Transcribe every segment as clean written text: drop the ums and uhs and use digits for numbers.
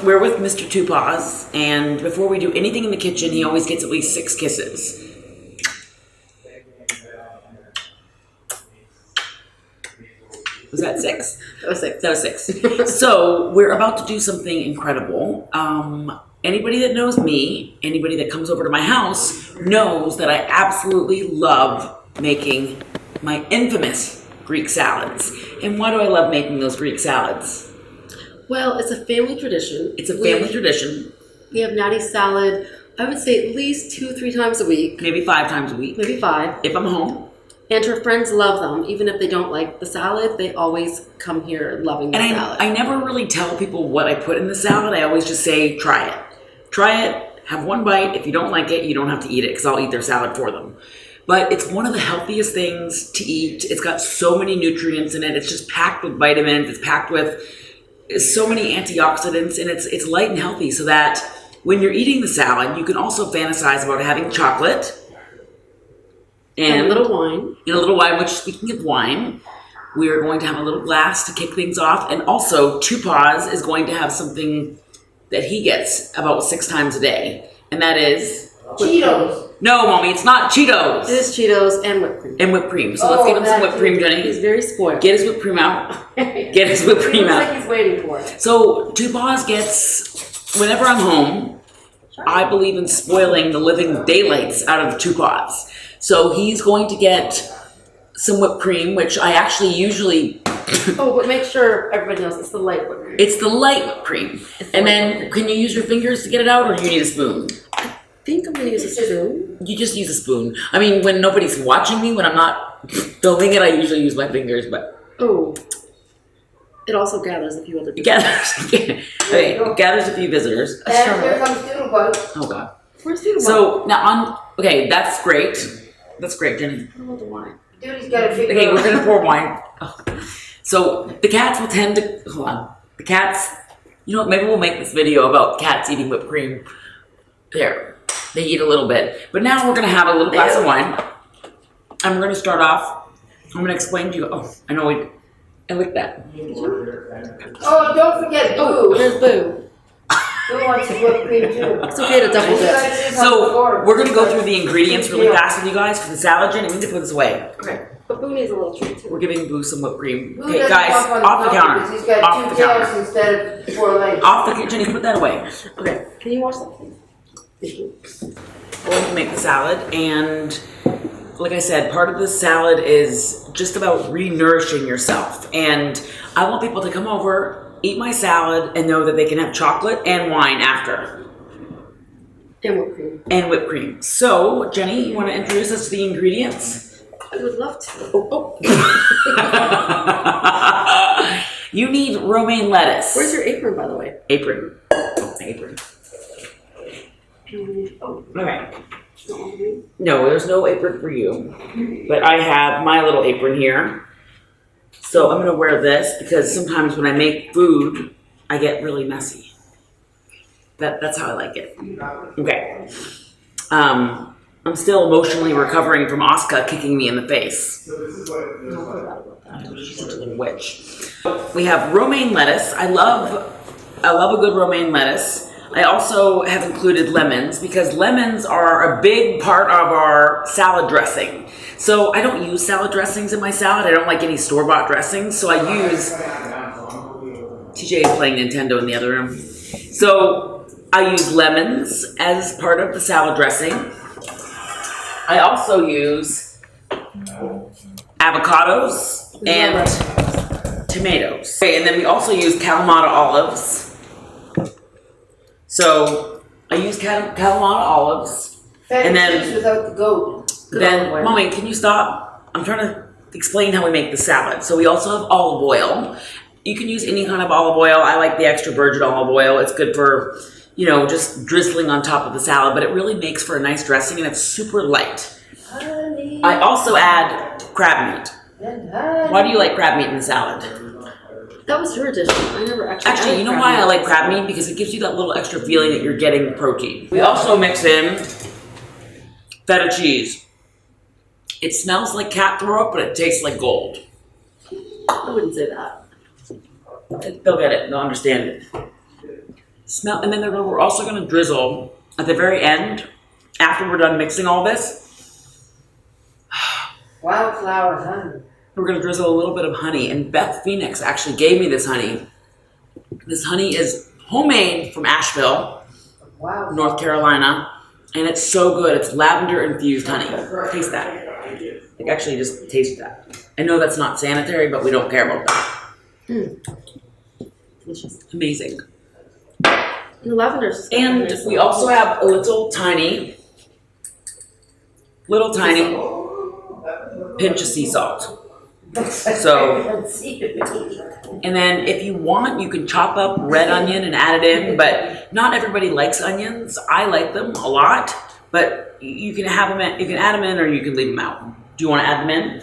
we're with Mr. Two Paws, and before we do anything in the kitchen, he always gets at least 6 kisses. Was that 6? That was 6. That was 6. So we're about to do something incredible. Anybody that knows me, anybody that comes over to my house, knows that I absolutely love making my infamous Greek salads. And why do I love making those Greek salads? Well, it's a family tradition. It's a family tradition. We have Nattie salad, I would say at least 2-3 times a week. Maybe 5 times a week. Maybe 5. If I'm home. And her friends love them. Even if they don't like the salad, they always come here loving the salad. I never really tell people what I put in the salad. I always just say, try it. Try it, have one bite. If you don't like it, you don't have to eat it because I'll eat their salad for them. But it's one of the healthiest things to eat. It's got so many nutrients in it. It's just packed with vitamins. It's packed with so many antioxidants, and it's light and healthy so that when you're eating the salad, you can also fantasize about having chocolate and a little wine. And a little wine, which, speaking of wine, we are going to have a little glass to kick things off. And also, Two Paws is going to have something that he gets about 6 times a day. And that is... Cheetos. No, Mommy, it's not Cheetos. It is Cheetos and whipped cream. And whipped cream. So let's get him some whipped cream, Jenni. He's very spoiled. Get his whipped cream out. Get his whipped cream out. Looks like he's waiting for it. So Two Paws gets, whenever I'm home, I believe in spoiling the living daylights out of Two Paws. So he's going to get some whipped cream, which I actually usually... Oh, but make sure everybody knows it's the light whipped cream. It's the light whipped cream. And then, can you use your fingers to get it out, or do you need a spoon? I think I'm going to use a spoon. You just use a spoon. I mean, when nobody's watching me, when I'm not filming it, I usually use my fingers, but... Oh. It also gathers a few other people. It gathers a few visitors. And here comes Doodlebug. Oh, God. Where's Doodlebug? So, now okay, that's great. That's great, Jenni. I want the wine. Dude's got to figure Okay, out. we're going to pour wine. Oh. So, the cats will tend to... Hold on. The cats... You know what? Maybe we'll make this video about cats eating whipped cream. There. They eat a little bit. But now we're going to have a little glass of wine. And we're going to start off. I'm going to explain to you... Oh, I know I like that. Oh, don't forget Boo. There's Boo. Boo wants his whipped cream too. It's okay to double dip. So, we're going to go through the ingredients really fast with you guys for the salad, Jenni. We need to put this away. Okay. But Boo needs a little treat too. We're giving Boo some whipped cream. Boo Okay, doesn't guys, walk on off the counter. because he's got Off 2 the counter. tails instead of 4 legs. Off the Jenni, put that away. Okay. Can you wash that, please? Thank you. We're going to make the salad, and like I said, part of the salad is just about re-nourishing yourself. And I want people to come over, eat my salad, and know that they can have chocolate and wine after. And whipped cream. And whipped cream. So, Jenni, you want to introduce us to the ingredients? I would love to. Oh. You need romaine lettuce. Where's your apron, by the way? Apron? Oh, apron. Oh, Okay. No, there's no apron for you. But I have my little apron here. So I'm going to wear this because sometimes when I make food, I get really messy. That's how I like it. Okay. I'm still emotionally recovering from Oscar kicking me in the face. She's such a little witch. We have romaine lettuce. I love a good romaine lettuce. I also have included lemons because lemons are a big part of our salad dressing. So I don't use salad dressings in my salad. I don't like any store-bought dressings. So I use... TJ is playing Nintendo in the other room. So I use lemons as part of the salad dressing. I also use avocados and tomatoes. Okay, and then we also use kalamato olives. So I use kalamato olives. Feta And then- cheese without the goat. Then, Mommy, can you stop? I'm trying to explain how we make the salad. So we also have olive oil. You can use any kind of olive oil. I like the extra virgin olive oil. It's good for, just drizzling on top of the salad, but it really makes for a nice dressing and it's super light. I also add crab meat. Why do you like crab meat in the salad? that was her addition. I never actually. Actually, you know why I like crab meat? Because it gives you that little extra feeling that you're getting protein. We also mix in feta cheese. It smells like cat throw up, but it tastes like gold. I wouldn't say that. They'll get it. They'll understand it. Smell, and then we're also gonna drizzle at the very end, after we're done mixing all this. Wildflower honey. We're gonna drizzle a little bit of honey, and Beth Phoenix actually gave me this honey. This honey is homemade from Asheville, Wow. North Carolina, and it's so good. It's lavender infused honey. Taste that. Like actually just taste that. I know that's not sanitary, but we don't care about that. Delicious. Amazing. The lavender's And we also have a little tiny pinch of sea salt. So, and then if you want, you can chop up red onion and add it in, but not everybody likes onions. I like them a lot, but you can have them in, you can add them in or you can leave them out. Do you want to add them in?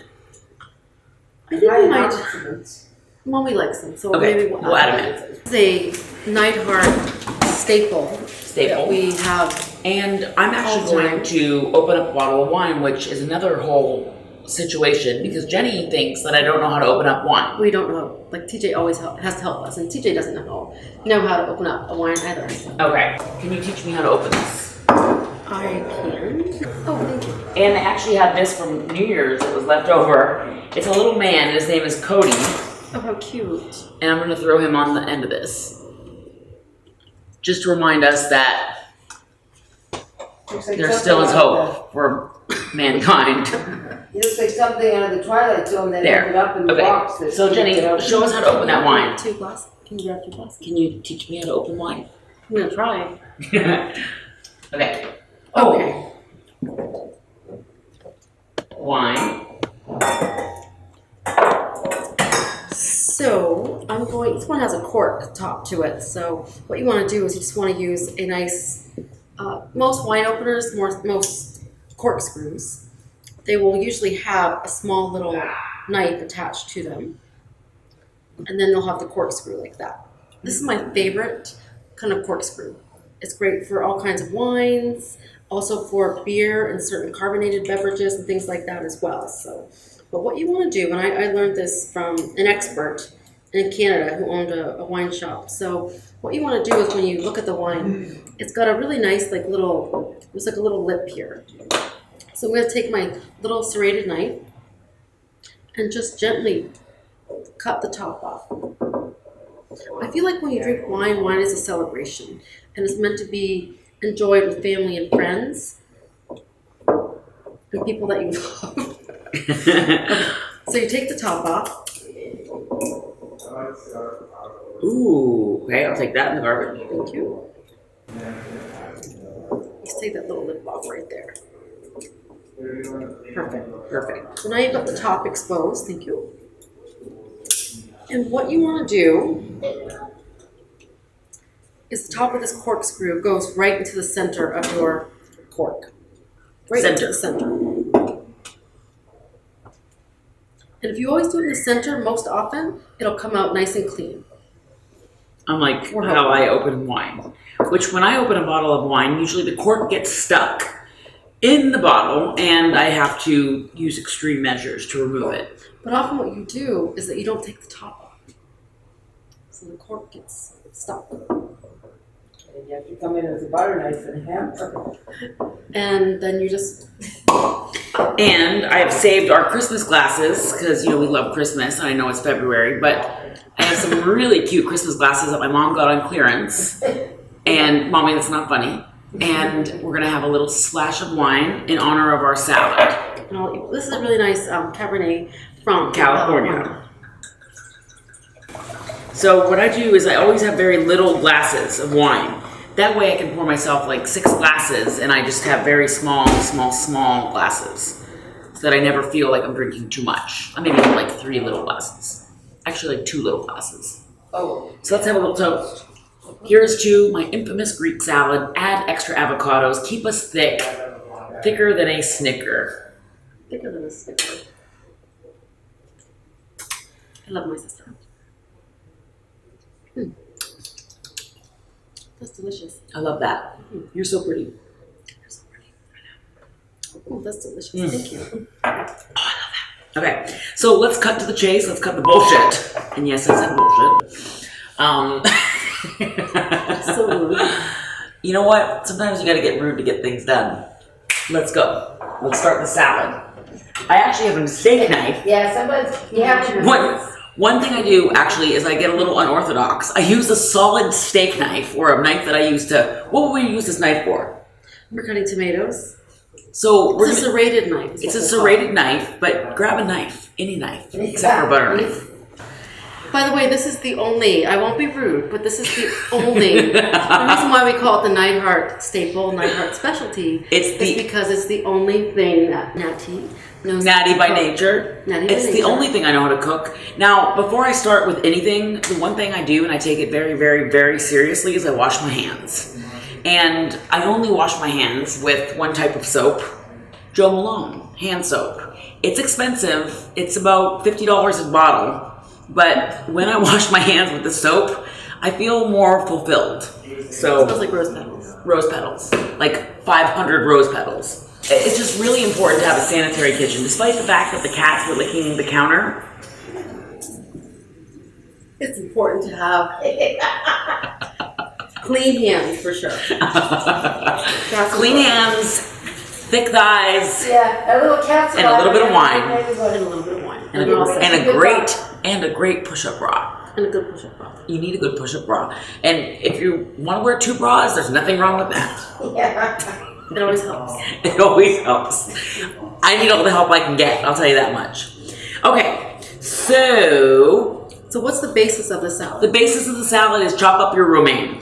I think we might. Mommy likes them, so Okay, maybe we'll add them in. It's a Neidhart staple. That we have. And I'm actually going to open up a bottle of wine, which is another whole situation because Jenni thinks that I don't know how to open up wine. We don't know. Like TJ always has to help us, and TJ doesn't know how to open up a wine either. Okay. Can you teach me how to open this? I can. Oh, thank you. And I actually had this from New Year's. It was left over. It's a little man. His name is Cody. Oh, how cute. And I'm going to throw him on the end of this. Just to remind us that there still is hope for mankind. It looks like something out of the Twilight Zone that ended up in the box. So Jenni, show us how to open that wine. 2 glass. Can you grab 2 glasses? Can you teach me how to open wine? I'm gonna try. Okay. Okay. Wine. So I'm going. This one has a cork top to it. So what you want to do is you just want to use a nice. Most wine openers, most corkscrews, they will usually have a small little knife attached to them, and then they'll have the corkscrew like that. This is my favorite kind of corkscrew. It's great for all kinds of wines, also for beer and certain carbonated beverages and things like that as well. So, but what you want to do, and I learned this from an expert in Canada who owned a wine shop. So what you want to do is when you look at the wine, it's got a really nice there's like a little lip here. So I'm going to take my little serrated knife and just gently cut the top off. I feel like when you drink wine, wine is a celebration and it's meant to be enjoyed with family and friends and people that you love. Okay. So you take the top off. Ooh, okay, I'll take that in the garbage. Thank you. Just take that little lip off right there. Perfect. So now you've got the top exposed. Thank you. And what you want to do is the top of this corkscrew goes right into the center of your cork. Right into the center. And if you always do it in the center, most often, it'll come out nice and clean. Unlike how I open wine, which when I open a bottle of wine, usually the cork gets stuck in the bottle and I have to use extreme measures to remove it. But often what you do is that you don't take the top off. So the cork gets stuck. And you have to come in with a butter knife and a hammer. And then you just... And I have saved our Christmas glasses because, we love Christmas and I know it's February, but I have some really cute Christmas glasses that my mom got on clearance. And Mommy, that's not funny. And we're going to have a little splash of wine in honor of our salad. This is a really nice Cabernet from California. So what I do is I always have very little glasses of wine. That way I can pour myself like 6 glasses and I just have very small glasses. So that I never feel like I'm drinking too much. I maybe have like 3 little glasses. Actually like 2 little glasses. Oh. So let's have a little toast. Here's to my infamous Greek salad. Add extra avocados. Keep us thick. Thicker than a Snicker. Thicker than a Snicker. I love my sister. That's delicious. I love that. You're so pretty. You're so pretty. Oh, that's delicious. Thank you. Oh, I love that. Okay, so let's cut to the chase. Let's cut the bullshit. And yes, I said bullshit. So rude. You know what? Sometimes you gotta get rude to get things done. Let's go. Let's start the salad. I actually have a steak knife. Yeah, you have to. One thing I do actually is I get a little unorthodox. I use a solid steak knife or a knife that I use to. What would we use this knife for? We're cutting tomatoes. So It's a serrated knife. It's a serrated knife, but grab a knife, any knife, except for a butter knife. By the way, this is the only, I won't be rude, but this is the only, the reason why we call it the Neidhart staple, Neidhart specialty, is because it's the only thing that Nattie knows. Nattie by nature. It's the only thing I know how to cook. Now, before I start with anything, the one thing I do, and I take it very, very, very seriously, is I wash my hands. And I only wash my hands with one type of soap, Joe Malone hand soap. It's expensive. It's about $50 a bottle. But when I wash my hands with the soap, I feel more fulfilled. So it smells like rose petals. Rose petals. Like 500 rose petals. It's just really important to have a sanitary kitchen. Despite the fact that the cats were licking the counter. It's important to have clean hands for sure. Clean hands, thick thighs. Yeah, a little cat and a little bit of wine. And a little bit of wine. And a great push-up bra. And a good push-up bra. You need a good push-up bra. And if you want to wear 2 bras, there's nothing wrong with that. Yeah. It always helps. It always helps. I need all the help I can get, I'll tell you that much. Okay, so what's the basis of the salad? The basis of the salad is chop up your romaine.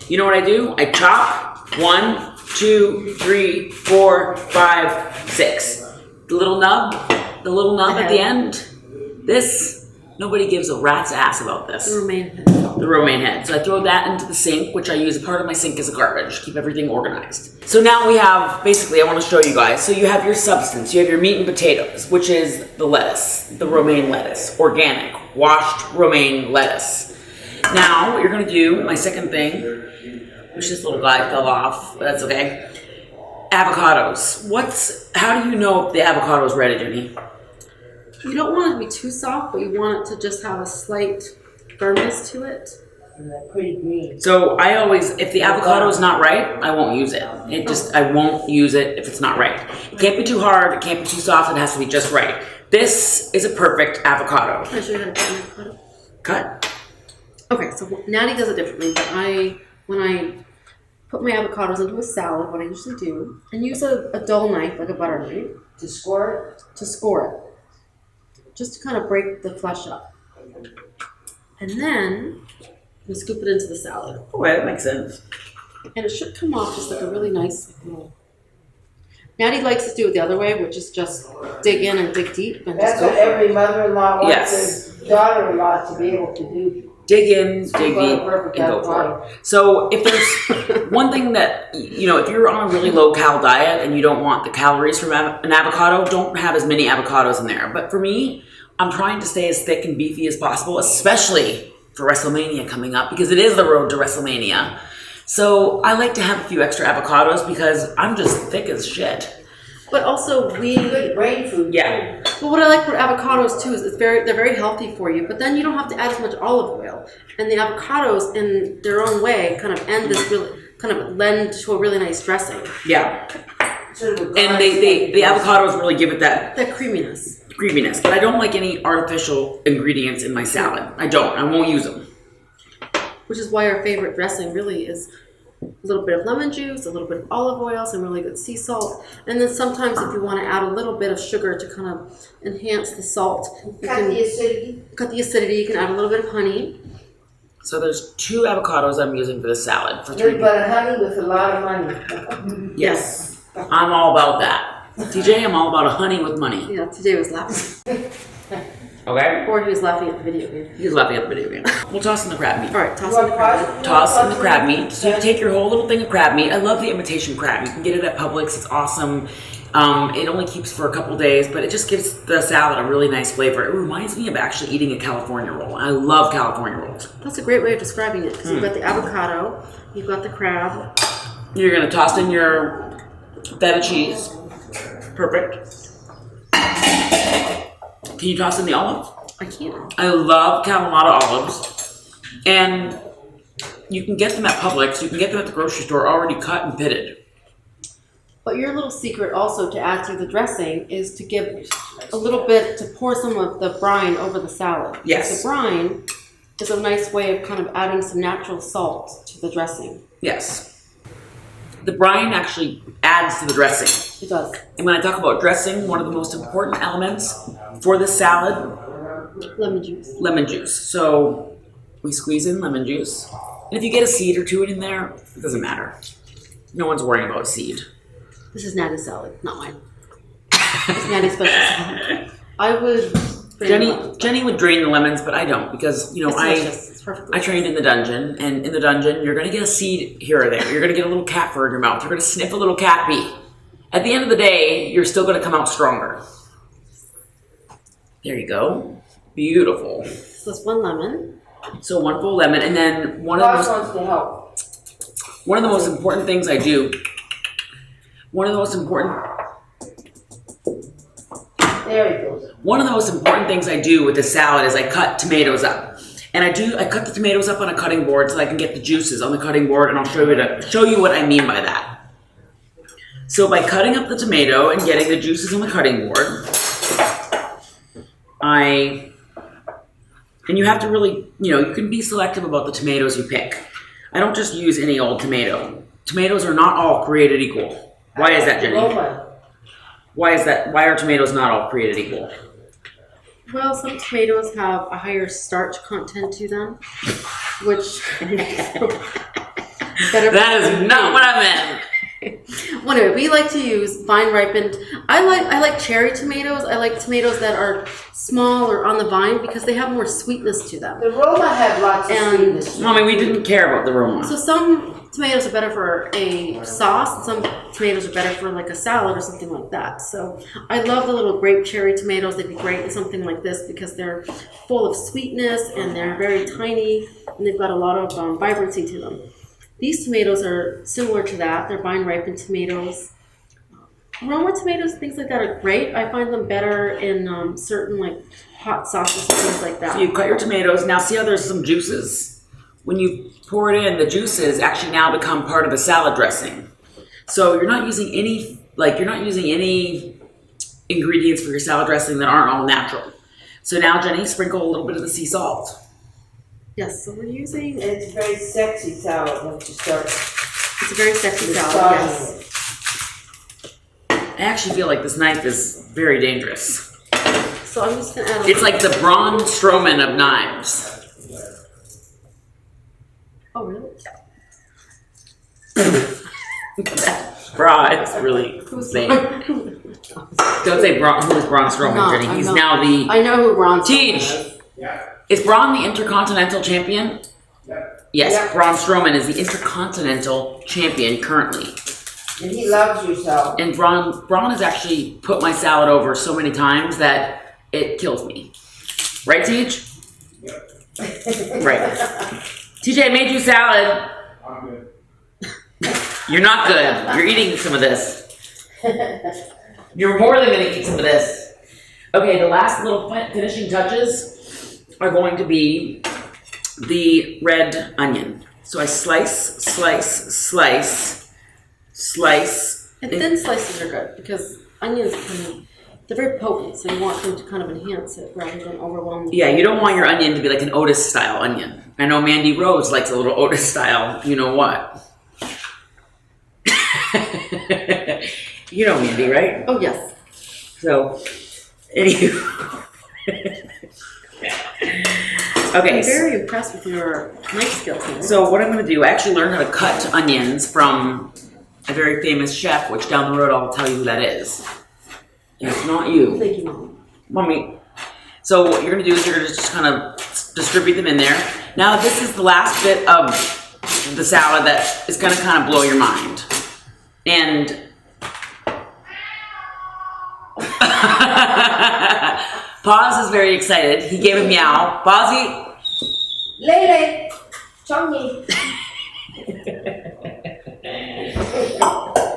You know what I do? I chop 1, 2, 3, 4, 5, 6. The little nub at the end. This, nobody gives a rat's ass about this. The romaine head. The romaine head. So I throw that into the sink, which I use part of my sink as a garbage. Keep everything organized. So now we have, basically, I want to show you guys. So you have your substance. You have your meat and potatoes, which is the lettuce, the romaine lettuce, organic, washed romaine lettuce. Now, what you're going to do, my second thing, which this little guy fell off, but that's okay. Avocados. How do you know if the avocado is ready, Jenni? You don't want it to be too soft, but you want it to just have a slight firmness to it. And they're pretty green. So I always, if the avocado is not right, I won't use it. I won't use it if it's not right. It can't be too hard, it can't be too soft, it has to be just right. This is a perfect avocado. Can I show you how to cut an avocado? Cut. Okay, so Nattie does it differently, but when I put my avocados into a salad, what I usually do, and use a dull knife, like a butter knife. To score it. Just to kind of break the flesh up. And then you scoop it into the salad. Oh, that makes sense. And it should come off just like a really nice little. Nattie likes to do it the other way, which is just dig in and dig deep. And That's just what every mother-in-law wants their daughter-in-law to be able to do. Dig in, dig deep, and go for it. So if there's one thing that, if you're on a really low-cal diet and you don't want the calories from an avocado, don't have as many avocados in there. But for me, I'm trying to stay as thick and beefy as possible, especially for WrestleMania coming up, because it is the road to WrestleMania. So I like to have a few extra avocados because I'm just thick as shit. But also Good brain food. Yeah. But what I like for avocados too is they're very healthy for you. But then you don't have to add as much olive oil, and the avocados in their own way kind of lend to a really nice dressing. Yeah. And the avocados really give it that creaminess. But I don't like any artificial ingredients in my salad. I won't use them. Which is why our favorite dressing really is a little bit of lemon juice, a little bit of olive oil, some really good sea salt, and then sometimes if you want to add a little bit of sugar to kind of enhance the salt, Cut the acidity. You can add a little bit of honey. So there's 2 avocados I'm using for the salad. For 3 Good, but honey with a lot of money. Yes. I'm all about that. TJ, I'm all about a honey with money. Yeah, TJ was laughing. Okay? Or he was laughing at the video game. He was laughing at the video game. We'll toss in the crab meat. All right, toss in the crab meat. Toss in the crab meat. So you take your whole little thing of crab meat. I love the imitation crab. You can get it at Publix. It's awesome. It only keeps for a couple days, but it just gives the salad a really nice flavor. It reminds me of actually eating a California roll. I love California rolls. That's a great way of describing it because you've got the avocado, you've got the crab. You're going to toss in your feta cheese. Perfect. Can you toss in the olive? I can. I love kalamato olives. And you can get them at Publix, you can get them at the grocery store already cut and pitted. But your little secret also to add to the dressing is to give a little bit, to pour some of the brine over the salad. Yes. The brine is a nice way of kind of adding some natural salt to the dressing. Yes. The brine actually adds to the dressing. It does. And when I talk about dressing, one of the most important elements for this salad, Lemon juice. lemon juice. So we squeeze in lemon juice. And if you get a seed or two in there, it doesn't matter. No one's worrying about a seed. This is Nattie's salad, not mine. It's Nattie's special salad. I would. Jenni would drain the lemons, but I don't because It's delicious. It's perfectly I trained in the dungeon, and in the dungeon you're gonna get a seed here or there. You're gonna get a little cat fur in your mouth. You're gonna sniff a little cat pee. At the end of the day, you're still gonna come out stronger. There you go. Beautiful. So it's 1 lemon. So 1 full lemon, and then one Boss of wants to help. the most important things I do. One of the most important things I do with the salad is I cut tomatoes up. And I cut the tomatoes up on a cutting board so I can get the juices on the cutting board, and I'll show you what I mean by that. So by cutting up the tomato and getting the juices on the cutting board, and you have to really, you can be selective about the tomatoes you pick. I don't just use any old tomato. Tomatoes are not all created equal. Why is that, Jenni? Why is that? Why are tomatoes not all created equal? Well, some tomatoes have a higher starch content to them, which That is not what I meant. Well, anyway, we like to use vine ripened. I like cherry tomatoes. I like tomatoes that are small or on the vine because they have more sweetness to them. The Roma have lots of sweetness. Mommy, we didn't care about the Roma. So some tomatoes are better for a sauce, and some tomatoes are better for like a salad or something like that. So I love the little grape cherry tomatoes. They'd be great in something like this because they're full of sweetness and they're very tiny and they've got a lot of vibrancy to them. These tomatoes are similar to that. They're vine ripened tomatoes. Roma tomatoes, things like that are great. I find them better in certain like hot sauces and things like that. So you cut your tomatoes. Now see how there's some juices? When you pour it in, the juices actually now become part of the salad dressing. So you're not using any ingredients for your salad dressing that aren't all natural. So now, Jenni, sprinkle a little bit of the sea salt. Yes, so we're using. It's a very sexy salad once you start. It's a very sexy salad. Yes. I actually feel like this knife is very dangerous. So I'm just gonna add. It's like the Braun Strowman of knives. Oh really? That bra is really insane. Don't say Braun. Who is Braun Strowman, Jenni? He's now the. I know who Braun Strowman Teach. is. Is Braun the Intercontinental Champion? Yes, Yeah. Braun Strowman is the Intercontinental Champion currently. And he loves you so. And Braun has actually put my salad over so many times that it kills me. Right, Teach? Right. TJ, I made you salad. I'm good. You're not good. You're eating some of this. You're more than going to eat some of this. Okay, the last little finishing touches are going to be the red onion. So I slice. And thin slices are good because onions they're very potent, so you want them to kind of enhance it rather than overwhelm them. Yeah, you don't want your onion to be like an Otis style onion. I know Mandy Rose likes a little Otis style, you know what. You know Mandy, right? Oh yes. So, anywho. Okay. I'm very impressed with your knife skills here. So what I'm going to do, I actually learned how to cut onions from a very famous chef, which down the road I'll tell you who that is. And it's not you. Thank you, Mom. Mommy. So what you're going to do is you're going to just kind of distribute them in there. Now this is the last bit of the salad that is going to kind of blow your mind. And Paz is very excited. He gave a meow. Pazzy. Lele, Chongi.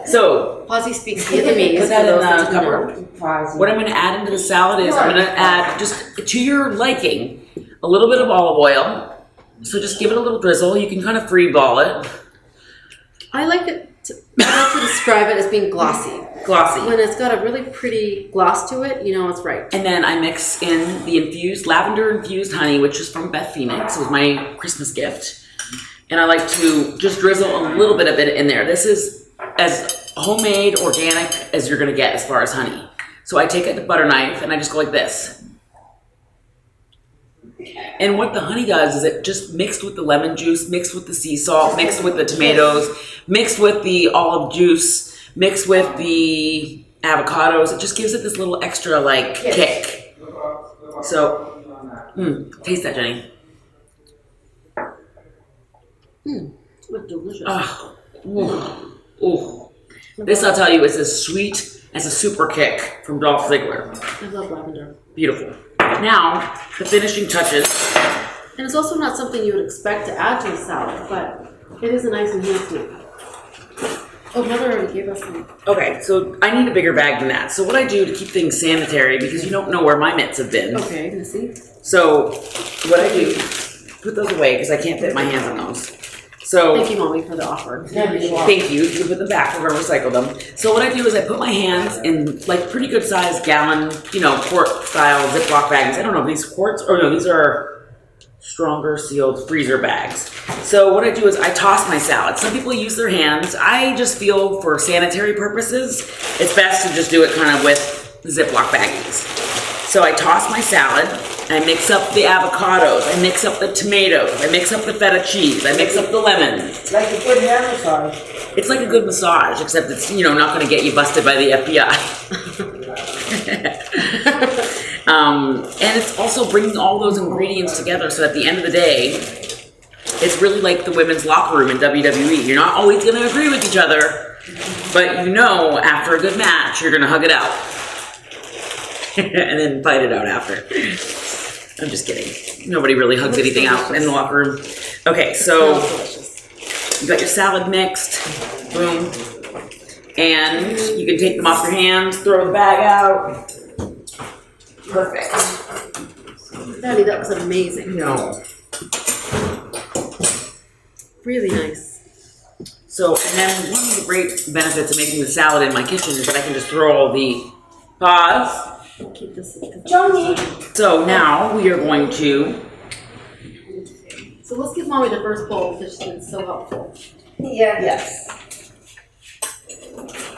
So Pazzy speaks Vietnamese. put that for in those that the don't cupboard. know. What I'm going to add into the salad is I'm going to add, just to your liking, a little bit of olive oil. So just give it a little drizzle. You can kind of free ball it. I like to describe it as being glossy. Glossy. When it's got a really pretty gloss to it, you know it's right. And then I mix in the lavender infused honey, which is from Beth Phoenix. It was my Christmas gift. And I like to just drizzle a little bit of it in there. This is as homemade, organic as you're gonna get as far as honey. So I take a butter knife and I just go like this. And what the honey does is it just mixed with the lemon juice, mixed with the sea salt, mixed with the tomatoes, mixed with the olive juice, mixed with the avocados. It just gives it this little extra like kick. So, taste that, Jenni. That's delicious. Oh, this I'll tell you is as sweet as a super kick from Dolph Ziggler. I love lavender. Beautiful. Now, the finishing touches. And it's also not something you would expect to add to a salad, but it is a nice enhancement. Oh, Mother already gave us some. Okay, so I need a bigger bag than that. So what I do to keep things sanitary, because you don't know where my mitts have been. Okay, can I see? So what I do, put those away because I can't fit my hands on those. So Thank you, Mommy, for the offer. thank you. You can put them back. We're gonna recycle them. So what I do is I put my hands in like pretty good sized gallon, quart style Ziploc bags. I don't know if these quarts or no, these are stronger sealed freezer bags. So what I do is I toss my salad. Some people use their hands. I just feel for sanitary purposes, it's best to just do it kind of with Ziploc baggies. So I toss my salad. I mix up the avocados, I mix up the tomatoes, I mix up the feta cheese, I mix up the lemons. Like a good hair massage. It's like a good massage, except it's, not going to get you busted by the FBI. And it's also bringing all those ingredients together so at the end of the day, it's really like the women's locker room in WWE. You're not always going to agree with each other, but after a good match, you're going to hug it out. And then fight it out after. I'm just kidding. Nobody really hugs anything out in the locker room. Okay, so you got your salad mixed. Boom. And you can take them off your hands, throw the bag out. Perfect. Daddy, that was amazing. No. Really nice. So, and then one of the great benefits of making the salad in my kitchen is that I can just throw all the pause. Keep this. Johnny. So now we are going to. So let's give Mommy the first bowl because she's been so helpful. Yeah. Yes.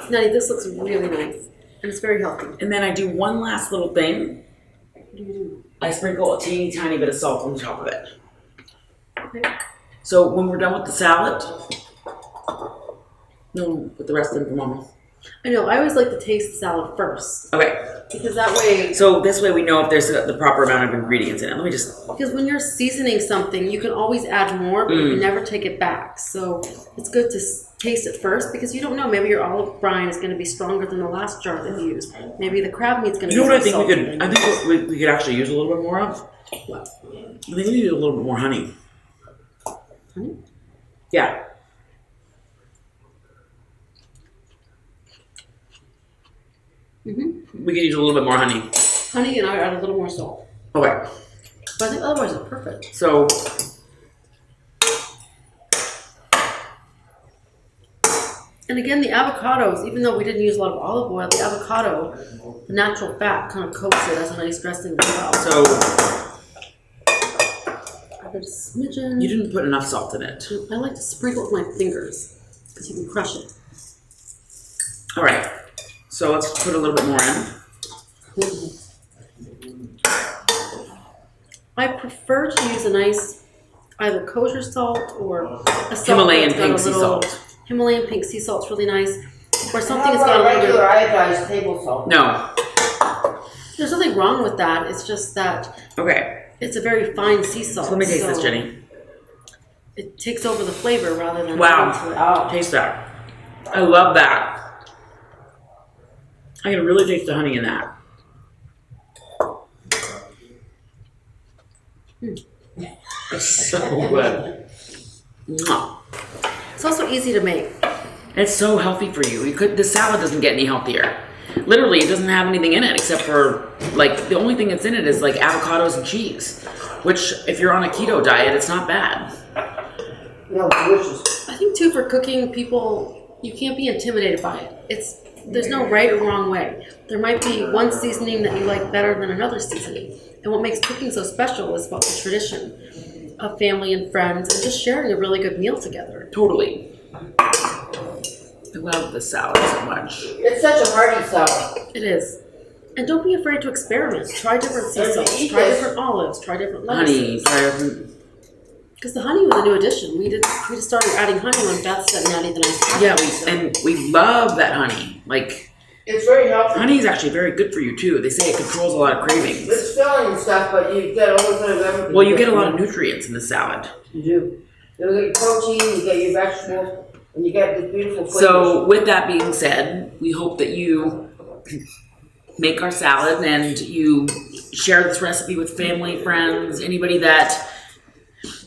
Nattie, this looks really nice. And it's very healthy. And then I do one last little thing. What do you do? I sprinkle a teeny tiny bit of salt on the top of it. Okay. So when we're done with the salad, no, put the rest in for Mama. I know, I always like to taste the salad first. Okay. Because that way, So this way we know if there's the proper amount of ingredients in it. Let me just. because when you're seasoning something, you can always add more, but you can never take it back. So it's good to taste it first because you don't know. Maybe your olive brine is going to be stronger than the last jar that you used. Maybe the crab meat's going to be What I more think we salty could. than I think we could actually use a little bit more of. What? I think we need a little bit more honey. Honey? Yeah. Mm-hmm. We could use a little bit more honey. Honey, and I add a little more salt. Okay. But I think otherwise it's perfect. So. And again, the avocados, even though we didn't use a lot of olive oil, the avocado, the natural fat kind of coats it as a nice dressing as well. So. I put a smidgen. You didn't put enough salt in it. I like to sprinkle with my fingers because you can crush it. All right. So let's put a little bit more in. I prefer to use a nice either kosher salt or a salt Himalayan that's got pink a sea little- salt. Himalayan pink sea salt's really nice. Or something How that's about got a little regular bit. iodized table salt? No. There's nothing wrong with that. It's just that Okay. it's a very fine sea salt. So let me taste this, so Jenni. It takes over the flavor rather than Wow. adding to it. Oh. Taste that. I love that. I can really taste the honey in that. It's so good. Mwah. It's also easy to make. It's so healthy for you. The salad doesn't get any healthier. literally, it doesn't have anything in it except for, like, the only thing that's in it is, like, avocados and cheese. Which, if you're on a keto diet, it's not bad. No, delicious. I think too for cooking, you can't be intimidated by it. There's no right or wrong way. There might be one seasoning that you like better than another seasoning. And what makes cooking so special is about the tradition of family and friends and just sharing a really good meal together. Totally. I love the salad so much. It's such a hearty salad. It is. And don't be afraid to experiment. Try different sea salts, try different olives, try different Honey, lettuces. try different. Because the honey was a new addition. We just started adding honey when Beth said Nattie the nice. Yeah, and we love that honey. Like, It's very healthy. honey is actually very good for you too. They say it controls a lot of cravings. It's filling and stuff, but you get a little bit of everything. Well, you get a lot of nutrients in the salad. You do. You get your protein, you get your vegetables, and you get this beautiful flavor. So, with that being said, we hope that you make our salad and you share this recipe with family, friends, anybody that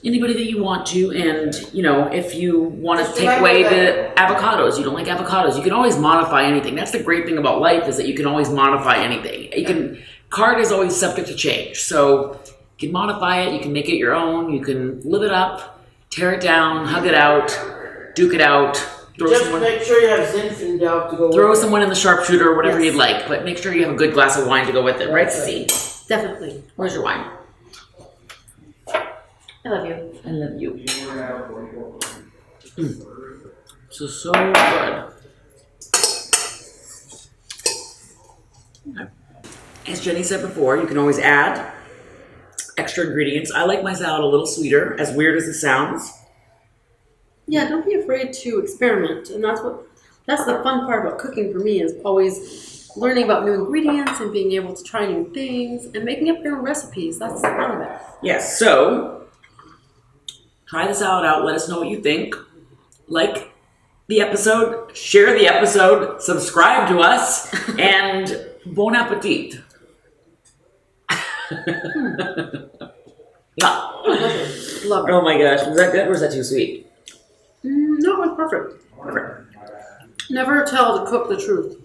you want to. And, you know, if you want to take away the avocados, you don't like avocados, you can always modify anything. That's the great thing about life, is that you can always modify anything. Card is always subject to change. So you can modify it, you can make it your own, you can live it up, tear it down, hug it out, duke it out. Just make sure you have Zinfandel to go with Throw it. someone in the sharpshooter or whatever Yes. you'd like, but make sure you have a good glass of wine to go with it, right, That's Sissy? Definitely. Where's your wine? I love you. I love you. So good. As Jenny said before, you can always add extra ingredients. I like my salad a little sweeter, as weird as it sounds. Yeah, don't be afraid to experiment. And that's the fun part about cooking for me, is always learning about new ingredients and being able to try new things and making up your own recipes. That's the fun of it. Yes, so try the salad out. Let us know what you think. Like the episode, share the episode, subscribe to us, and bon appetit. Love it. Oh my gosh, was that good or was that too sweet? No, it's perfect. Never tell the cook the truth.